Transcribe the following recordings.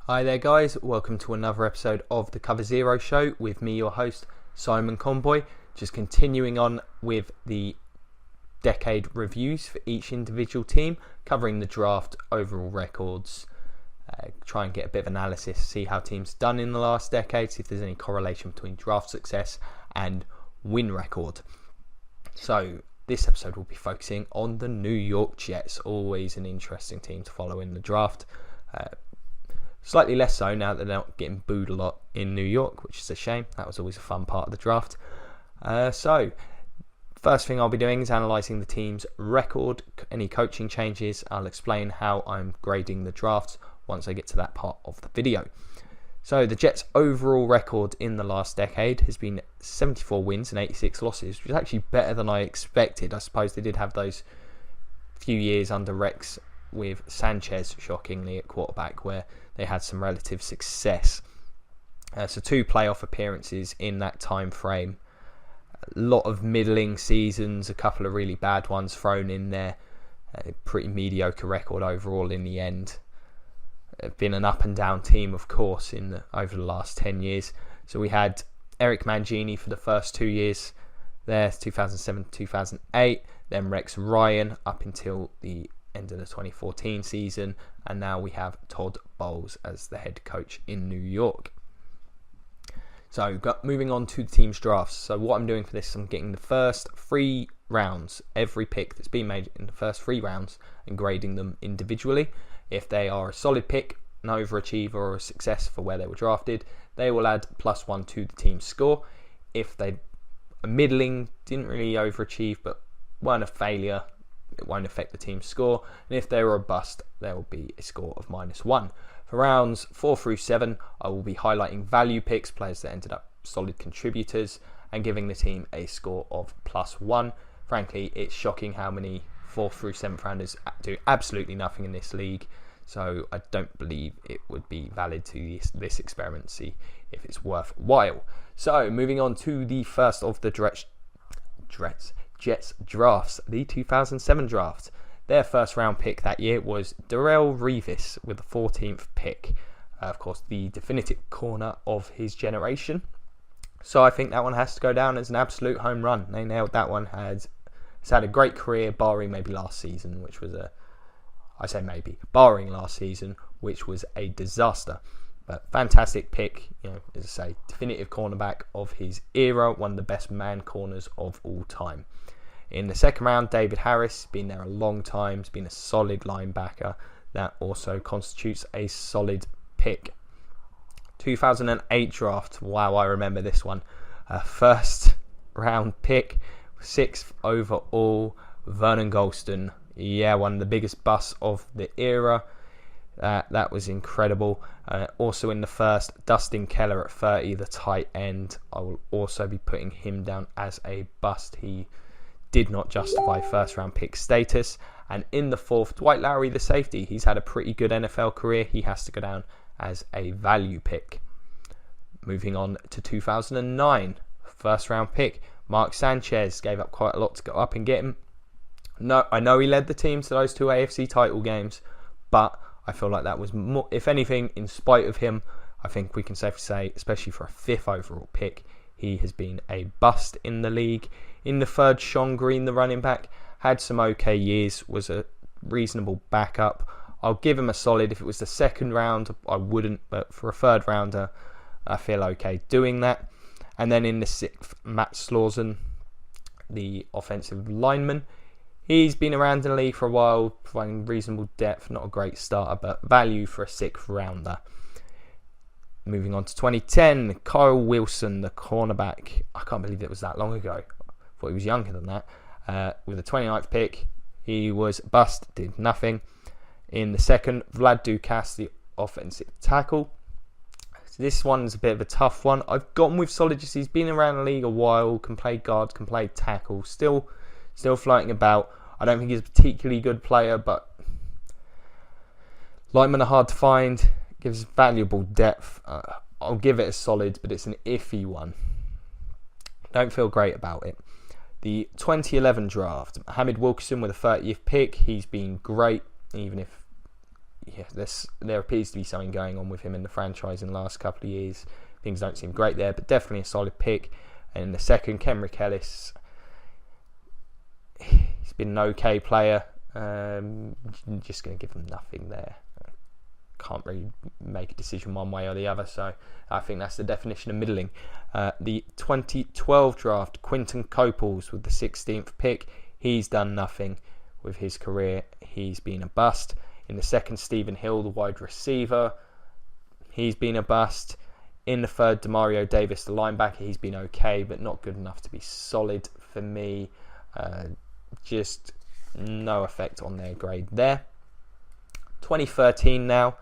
Hi there guys, welcome to another episode of the Cover Zero Show with me, your host, Simon Conboy. Just continuing on with the decade reviews for each individual team, covering the draft, overall records, try and get a bit of analysis, see how teams done in the last decade, see if there's any correlation between draft success and win record. So this episode will be focusing on the New York Jets, always an interesting team to follow in the draft. Slightly less so now that they're not getting booed a lot in New York, which is a shame. That was always a fun part of the draft. So, first thing I'll be doing is analysing the team's record, any coaching changes. I'll explain how I'm grading the drafts once I get to that part of the video. So, the Jets' overall record in the last decade has been 74 wins and 86 losses, which is actually better than I expected. I suppose they did have those few years under Rex with Sanchez, shockingly, at quarterback, where they had some relative success. So 2 playoff appearances in that time frame. A lot of middling seasons, a couple of really bad ones thrown in there. A pretty mediocre record overall in the end. Been an up and down team, of course, over the last 10 years. So we had Eric Mangini for the first 2 years there, 2007-2008. Then Rex Ryan up until the end of the 2014 season, and now we have Todd Bowles as the head coach in New York. So moving on to the team's drafts. So what I'm doing for this, I'm getting the first 3 rounds, every pick that's been made in the first 3 rounds, and grading them individually. If they are a solid pick, an overachiever, or a success for where they were drafted, they will add +1 to the team's score. If they are middling, didn't really overachieve, but weren't a failure, it won't affect the team's score. And if they were a bust, there will be a score of -1. For rounds 4 through 7, I will be highlighting value picks, players that ended up solid contributors, and giving the team a score of +1. Frankly, it's shocking how many 4th through 7th rounders do absolutely nothing in this league. So I don't believe it would be valid to this experiment, see if it's worthwhile. So moving on to the first of the Jets drafts, the 2007 draft. Their first round pick that year was Darrelle Revis with the 14th pick. Of course, the definitive corner of his generation. So I think that one has to go down as an absolute home run. They nailed that one. He's had a great career, barring maybe last season, which was barring last season, which was a disaster. But fantastic pick, as I say, definitive cornerback of his era, one of the best man corners of all time. In the second round, David Harris, been there a long time, has been a solid linebacker. That also constitutes a solid pick. 2008 draft, wow, I remember this one. First round pick, 6th overall, Vernon Gholston. Yeah, one of the biggest busts of the era. That was incredible. Also in the first, Dustin Keller at 30, the tight end. I will also be putting him down as a bust. He did not justify first round pick status. And in the 4th, Dwight Lowery, the safety. He's had a pretty good NFL career. He has to go down as a value pick. Moving on to 2009, first round pick. Mark Sanchez gave up quite a lot to go up and get him. No, I know he led the team to those 2 AFC title games, but I feel like that was more, if anything, in spite of him, I think we can safely say, especially for a 5th overall pick, he has been a bust in the league. In the 3rd, Sean Green, the running back, had some okay years, was a reasonable backup. I'll give him a solid. If it was the 2nd round, I wouldn't, but for a 3rd rounder, I feel okay doing that. And then in the 6th, Matt Slauson, the offensive lineman. He's been around in the league for a while, providing reasonable depth, not a great starter, but value for a 6th rounder. Moving on to 2010, Kyle Wilson, the cornerback. I can't believe it was that long ago. I thought he was younger than that. With the 29th pick, he was bust, did nothing. In the 2nd, Vlad Dukas, the offensive tackle. So this one's a bit of a tough one. I've gone with solid. He's been around the league a while, can play guard, can play tackle, still floating about. I don't think he's a particularly good player, but linemen are hard to find. Gives valuable depth. I'll give it a solid, but it's an iffy one. Don't feel great about it. The 2011 draft, Mohamed Wilkerson with a 30th pick. He's been great, even if there appears to be something going on with him in the franchise in the last couple of years. Things don't seem great there, but definitely a solid pick. And in the second, Kenrick Ellis. He's been an okay player. Just going to give him nothing there. Can't really make a decision one way or the other, so I think that's the definition of middling. The 2012 draft, Quinton Copels with the 16th pick. He's done nothing with his career. He's been a bust. In the second, Stephen Hill, the wide receiver. He's been a bust. In the third, Demario Davis, the linebacker. He's been okay, but not good enough to be solid for me. Just no effect on their grade there. 2013 now.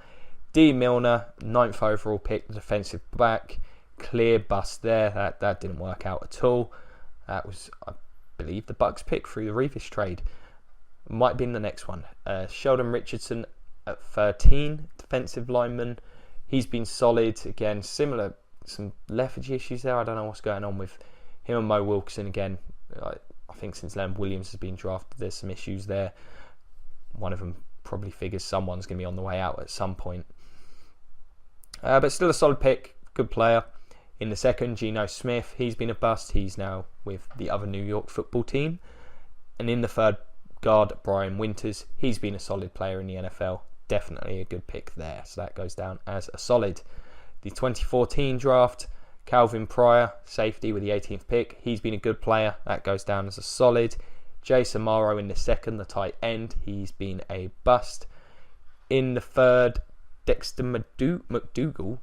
D. Milner, 9th overall pick, the defensive back. Clear bust there. That didn't work out at all. That was, I believe, the Bucks pick through the Revis trade. Might have been the next one. Sheldon Richardson at 13, defensive lineman. He's been solid. Again, similar, some lethargy issues there. I don't know what's going on with him and Mo Wilkerson. Again, I think since Len Williams has been drafted, there's some issues there. One of them probably figures someone's going to be on the way out at some point. But still a solid pick. Good player. In the second, Geno Smith. He's been a bust. He's now with the other New York football team. And in the third, guard Brian Winters. He's been a solid player in the NFL. Definitely a good pick there. So that goes down as a solid. The 2014 draft, Calvin Pryor, safety with the 18th pick. He's been a good player. That goes down as a solid. Jason Morrow in the second, the tight end. He's been a bust. In the third, Dexter McDougal,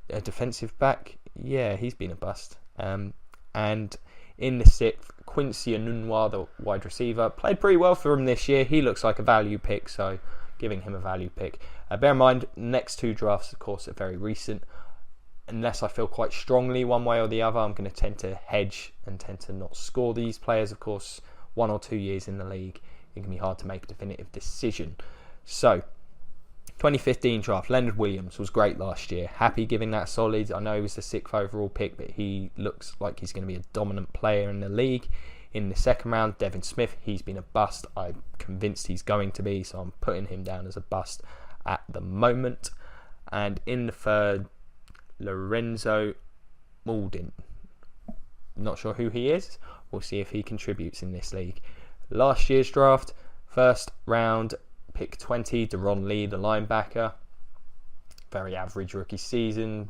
a defensive back. Yeah, he's been a bust. And in the sixth, Quincy Enunwa, the wide receiver. Played pretty well for him this year. He looks like a value pick, so giving him a value pick. Bear in mind, next two drafts, of course, are very recent. Unless I feel quite strongly one way or the other, I'm going to tend to hedge and tend to not score these players. Of course, 1 or 2 years in the league, it can be hard to make a definitive decision. So, 2015 draft, Leonard Williams was great last year. Happy giving that solid. I know he was the 6th overall pick, but he looks like he's going to be a dominant player in the league. In the second round, Devin Smith, he's been a bust. I'm convinced he's going to be, so I'm putting him down as a bust at the moment. And in the third, Lorenzo Mauldin. Not sure who he is. We'll see if he contributes in this league. Last year's draft, first round, pick 20, Deron Lee, the linebacker. Very average rookie season,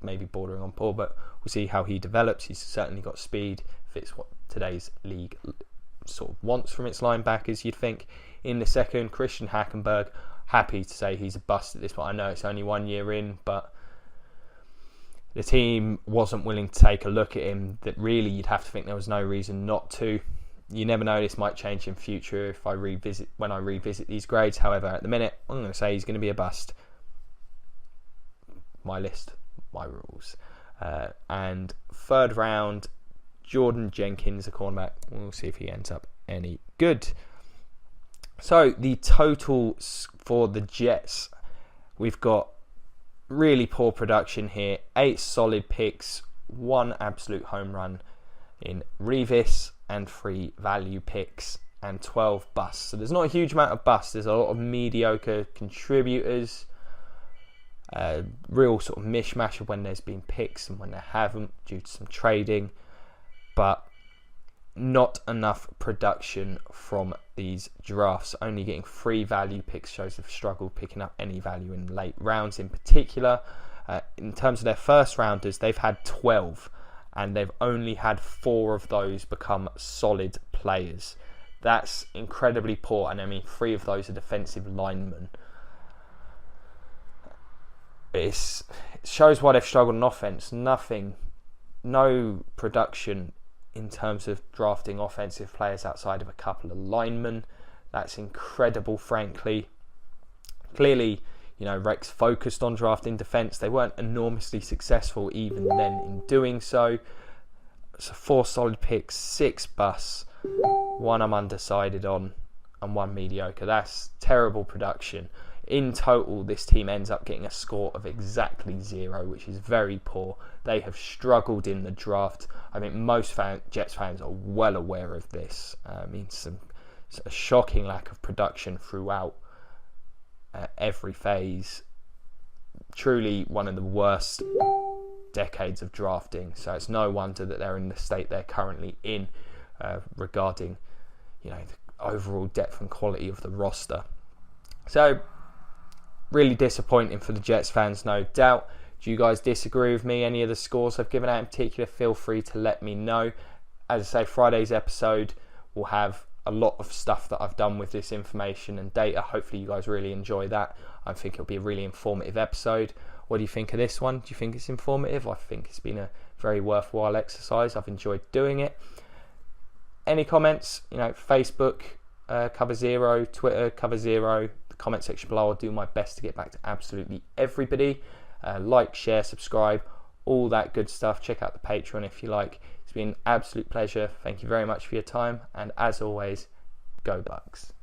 maybe bordering on poor, but we'll see how he develops. He's certainly got speed, fits what today's league sort of wants from its linebackers, you'd think. In the second, Christian Hackenberg. Happy to say he's a bust at this point. I know it's only 1 year in, but the team wasn't willing to take a look at him. That really, you'd have to think there was no reason not to. You never know, this might change in future when I revisit these grades. However, at the minute, I'm going to say he's going to be a bust. My list, my rules. And third round, Jordan Jenkins, a cornerback. We'll see if he ends up any good. So the totals for the Jets, we've got really poor production here. 8 solid picks, 1 absolute home run in Revis, and 3 value picks, and 12 busts. So there's not a huge amount of busts. There's a lot of mediocre contributors. Real sort of mishmash of when there's been picks and when there haven't due to some trading. But not enough production from these drafts. Only getting 3 value picks shows they've struggled picking up any value in late rounds in particular. In terms of their first rounders, they've had 12 and they've only had 4 of those become solid players. That's incredibly poor, and I mean 3 of those are defensive linemen. It shows why they've struggled on offense. No production in terms of drafting offensive players outside of a couple of linemen. That's incredible, frankly. Clearly, Rex focused on drafting defense. They weren't enormously successful even then in doing so. So 4 solid picks, 6 busts, 1 I'm undecided on, and 1 mediocre. That's terrible production. In total, this team ends up getting a score of exactly 0, which is very poor. They have struggled in the draft. I think most Jets fans are well aware of this. A shocking lack of production throughout. every phase. Truly one of the worst decades of drafting, so it's no wonder that they're in the state they're currently in regarding the overall depth and quality of the roster. So really disappointing for the Jets fans, no doubt. Do you guys disagree with me? Any of the scores I've given out in particular, feel free to let me know. As I say, Friday's episode will have a lot of stuff that I've done with this information and data. Hopefully you guys really enjoy that. I think it'll be a really informative episode. What do you think of this one? Do you think it's informative? I think it's been a very worthwhile exercise. I've enjoyed doing it. Any comments? Facebook, Cover Zero, Twitter, Cover Zero, the comment section below. I'll do my best to get back to absolutely everybody. Like, share, subscribe, all that good stuff. Check out the Patreon if you like. It's been an absolute pleasure. Thank you very much for your time. And as always, go Bucks.